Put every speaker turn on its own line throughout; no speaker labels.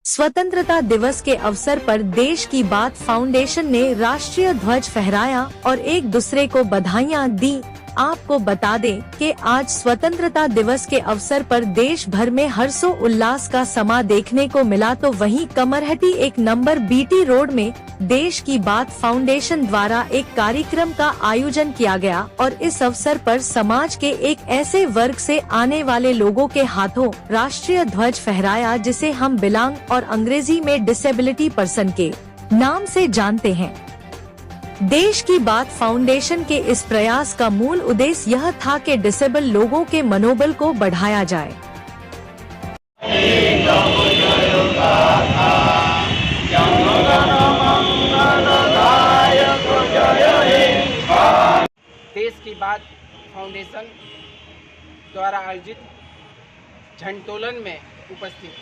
स्वतंत्रता दिवस के अवसर पर देश की बात फाउंडेशन ने राष्ट्रीय ध्वज फहराया और एक दूसरे को बधाइयां दी। आपको बता दें कि आज स्वतंत्रता दिवस के अवसर पर देश भर में हर्षो उल्लास का समा देखने को मिला, तो वहीं कमरहटी 1 नंबर बीटी रोड में देश की बात फाउंडेशन द्वारा एक कार्यक्रम का आयोजन किया गया और इस अवसर पर समाज के एक ऐसे वर्ग से आने वाले लोगों के हाथों राष्ट्रीय ध्वज फहराया जिसे हम विकलांग और अंग्रेजी में डिसेबिलिटी पर्सन के नाम से जानते हैं। देश की बात फाउंडेशन के इस प्रयास का मूल उद्देश्य यह था कि डिसेबल लोगों के मनोबल को बढ़ाया जाए।
देश की बात फाउंडेशन द्वारा आयोजित झंडोलन में उपस्थित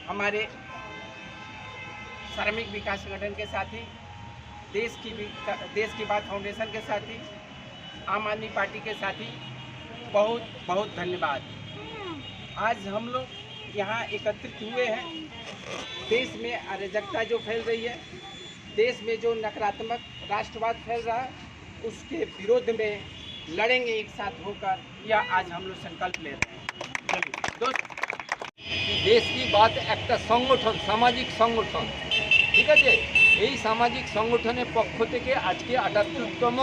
हमारे श्रमिक विकास संगठन के साथी, देश की बात फाउंडेशन के साथी, आम आदमी पार्टी के साथी, बहुत बहुत धन्यवाद। आज हम लोग यहाँ एकत्रित हुए हैं। देश में अराजकता जो फैल रही है, देश में जो नकारात्मक राष्ट्रवाद फैल रहा है, उसके विरोध में लड़ेंगे एक साथ होकर, यह आज हम लोग संकल्प ले रहे हैं। दोस्त,
देश की बात एक संगठन, सामाजिक संगठन, ठीक है। এই সামাজিক সংগঠনের পক্ষ থেকে আজকে ৭৮তম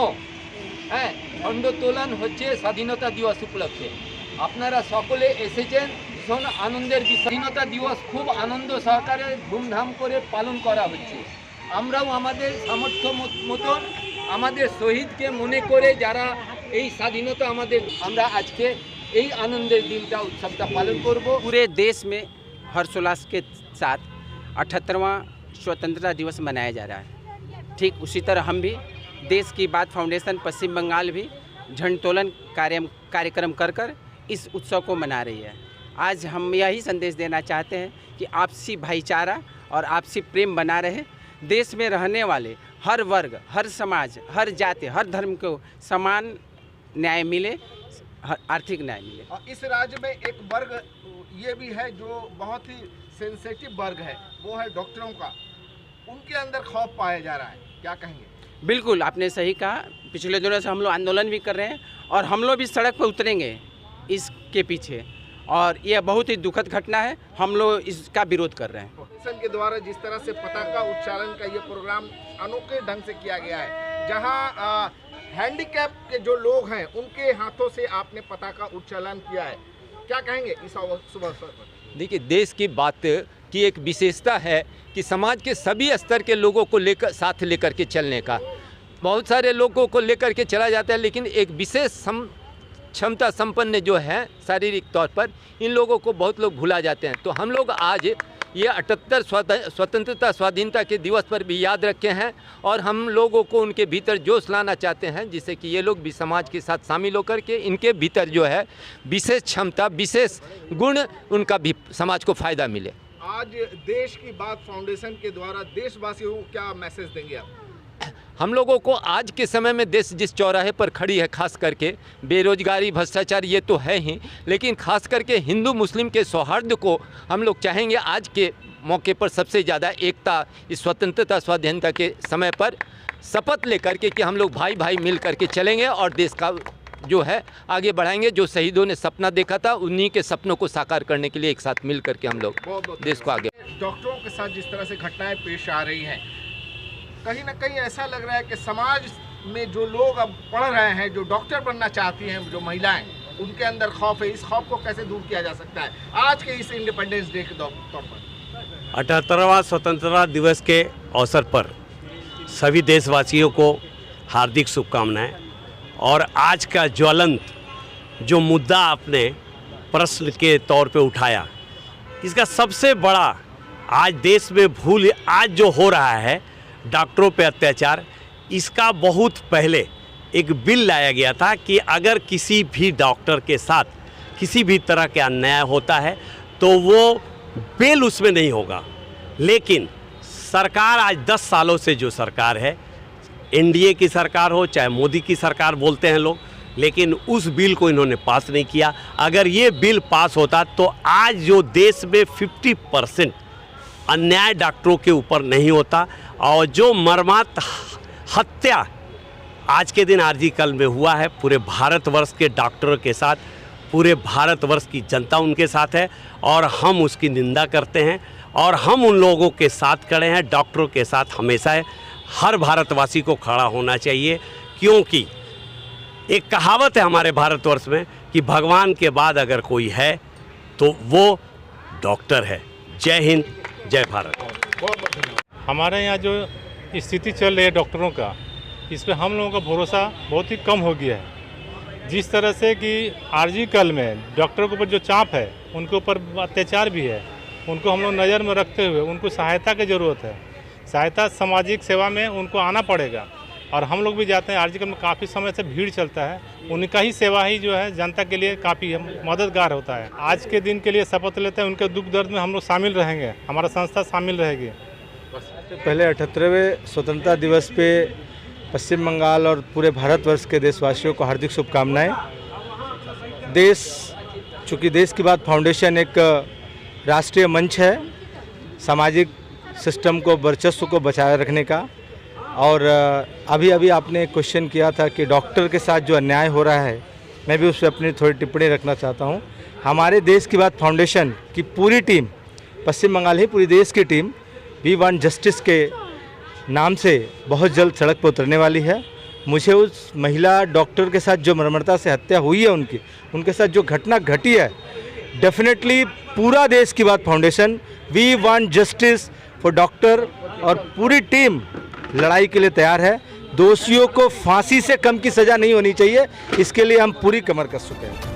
ঝন্ডোত্তোলন হচ্ছে স্বাধীনতা দিবস উপলক্ষে। আপনারা সকলে এসেছেন, ভীষণ আনন্দের বিষয়। স্বাধীনতা দিবস খুব আনন্দ সহকারে ধুমধাম করে পালন করা হচ্ছে। আমরাও আমাদের সামর্থ্য মতন আমাদের শহীদকে মনে করে যারা এই স্বাধীনতা আমাদের, আমরা আজকে এই আনন্দের দিনটা উৎসবটা পালন করব।
पूरे देश में हर्षोल्लास के साथ 78वां स्वतंत्रता दिवस मनाया जा रहा है। ठीक उसी तरह हम भी देश की बात फाउंडेशन पश्चिम बंगाल भी झंडोत्तोलन कार्यक्रम कर इस उत्सव को मना रही है। आज हम यही संदेश देना चाहते हैं कि आपसी भाईचारा और आपसी प्रेम बना रहे। देश में रहने वाले हर वर्ग, हर समाज, हर जाति, हर धर्म को समान न्याय मिले, आर्थिक न्याय मिले।
इस राज्य में एक वर्ग ये भी है जो बहुत ही सेंसिटिव वर्ग है, वो है डॉक्टरों का। उनके अंदर खौफ पाया जा रहा है, क्या कहेंगे?
बिल्कुल, आपने सही कहा। पिछले दिनों से हम लोग आंदोलन भी कर रहे हैं और हम लोग भी सड़क पर उतरेंगे इसके पीछे, और यह बहुत ही दुखद घटना है। हम लोग इसका विरोध कर रहे हैं।
फाउंडेशन के द्वारा जिस तरह से पताका उच्चारण का ये प्रोग्राम अनोखे ढंग से किया गया है, जहाँ हैंडीकैप के जो लोग हैं उनके हाथों से आपने पताका उच्चारण किया है, क्या कहेंगे इस शुभ अवसर पर?
देखिए, देश की बात की एक विशेषता है कि समाज के सभी स्तर के लोगों को लेकर साथ लेकर के चलने का। बहुत सारे लोगों को लेकर के चला जाता है, लेकिन एक विशेष क्षमता संपन्न जो है शारीरिक तौर पर, इन लोगों को बहुत लोग भुला जाते हैं। तो हम लोग आज ये 78 स्वतंत्रता स्वाधीनता के दिवस पर भी याद रखे हैं और हम लोगों को उनके भीतर जोश लाना चाहते हैं, जिससे कि ये लोग भी समाज के साथ शामिल होकर के इनके भीतर जो है विशेष क्षमता, विशेष गुण, उनका भी समाज को फ़ायदा मिले।
आज देश की बात फाउंडेशन के द्वारा देशवासियों को क्या मैसेज देंगे आप?
हम लोगों को आज के समय में देश जिस चौराहे पर खड़ी है, खास करके बेरोजगारी, भ्रष्टाचार ये तो है ही, लेकिन खास करके हिंदू मुस्लिम के सौहार्द को हम लोग चाहेंगे आज के मौके पर सबसे ज़्यादा एकता, इस स्वतंत्रता स्वाधीनता के समय पर शपथ लेकर के कि हम लोग भाई भाई मिल करके चलेंगे और देश का जो है आगे बढ़ाएंगे। जो शहीदों ने सपना देखा था, उन्हीं के सपनों को साकार करने के लिए एक साथ मिल करके हम लोग देश को आगे।
डॉक्टरों के साथ जिस तरह से घटनाएं पेश आ रही हैं, कहीं ना कहीं ऐसा लग रहा है कि समाज में जो लोग अब पढ़ रहे हैं, जो डॉक्टर बनना चाहती हैं, जो महिलाएं, उनके अंदर खौफ है। इस खौफ को कैसे दूर किया जा सकता है आज के इस इंडिपेंडेंस डे के तौर पर?
78वां स्वतंत्रता दिवस के अवसर पर सभी देशवासियों को हार्दिक शुभकामनाएं। और आज का ज्वलंत जो मुद्दा आपने प्रश्न के तौर पे उठाया, इसका सबसे बड़ा आज देश में भूल आज जो हो रहा है डॉक्टरों पे अत्याचार, इसका बहुत पहले एक बिल लाया गया था कि अगर किसी भी डॉक्टर के साथ किसी भी तरह का अन्याय होता है तो वो बेल उसमें नहीं होगा। लेकिन सरकार आज 10 सालों से जो सरकार है, एनडीए की सरकार हो चाहे मोदी की सरकार बोलते हैं लोग, लेकिन उस बिल को इन्होंने पास नहीं किया। अगर ये बिल पास होता तो आज जो देश में 50% अन्याय डॉक्टरों के ऊपर नहीं होता। और जो मर्मांत हत्या आज के दिन आरजीकल में हुआ है, पूरे भारतवर्ष के डॉक्टरों के साथ, पूरे भारतवर्ष की जनता उनके साथ है और हम उसकी निंदा करते हैं और हम उन लोगों के साथ खड़े हैं, डॉक्टरों के साथ हमेशा है। हर भारतवासी को खड़ा होना चाहिए, क्योंकि एक कहावत है हमारे भारतवर्ष में कि भगवान के बाद अगर कोई है तो वो डॉक्टर है। जय हिंद, जय भारत।
हमारे यहाँ जो स्थिति चल रही है डॉक्टरों का, इस पर हम लोगों का भरोसा बहुत ही कम हो गया है। जिस तरह से कि आरजीकल में डॉक्टरों के ऊपर जो चाप है, उनके ऊपर अत्याचार भी है, उनको हम लोग नज़र में रखते हुए उनको सहायता की ज़रूरत है। सहायता सामाजिक सेवा में उनको आना पड़ेगा और हम लोग भी जाते हैं। आरजीकल में काफ़ी समय से भीड़ चलता है, उनका ही सेवा ही जो है जनता के लिए काफ़ी मददगार होता है। आज के दिन के लिए शपथ लेते हैं, उनके दुख दर्द में हम लोग शामिल रहेंगे, हमारा संस्था शामिल रहेगी।
पहले 78वें स्वतंत्रता दिवस पे पश्चिम बंगाल और पूरे भारतवर्ष के देशवासियों को हार्दिक शुभकामनाएं। चूँकि देश की बात फाउंडेशन एक राष्ट्रीय मंच है सामाजिक सिस्टम को, वर्चस्व को बचाए रखने का। और अभी आपने क्वेश्चन किया था कि डॉक्टर के साथ जो अन्याय हो रहा है, मैं भी उस पर अपनी थोड़ी टिप्पणी रखना चाहता हूँ। हमारे देश की बात फाउंडेशन की पूरी टीम, पश्चिम बंगाल ही पूरी देश की टीम वी वांट जस्टिस के नाम से बहुत जल्द सड़क पर उतरने वाली है। मुझे उस महिला डॉक्टर के साथ जो मर्मरता से हत्या हुई है उनके साथ जो घटना घटी है, डेफिनेटली पूरा देश की बात foundation we want justice for doctor और पूरी टीम लड़ाई के लिए तैयार है। दोषियों को फांसी से कम की सज़ा नहीं होनी चाहिए, इसके लिए हम पूरी कमर कस चुके हैं।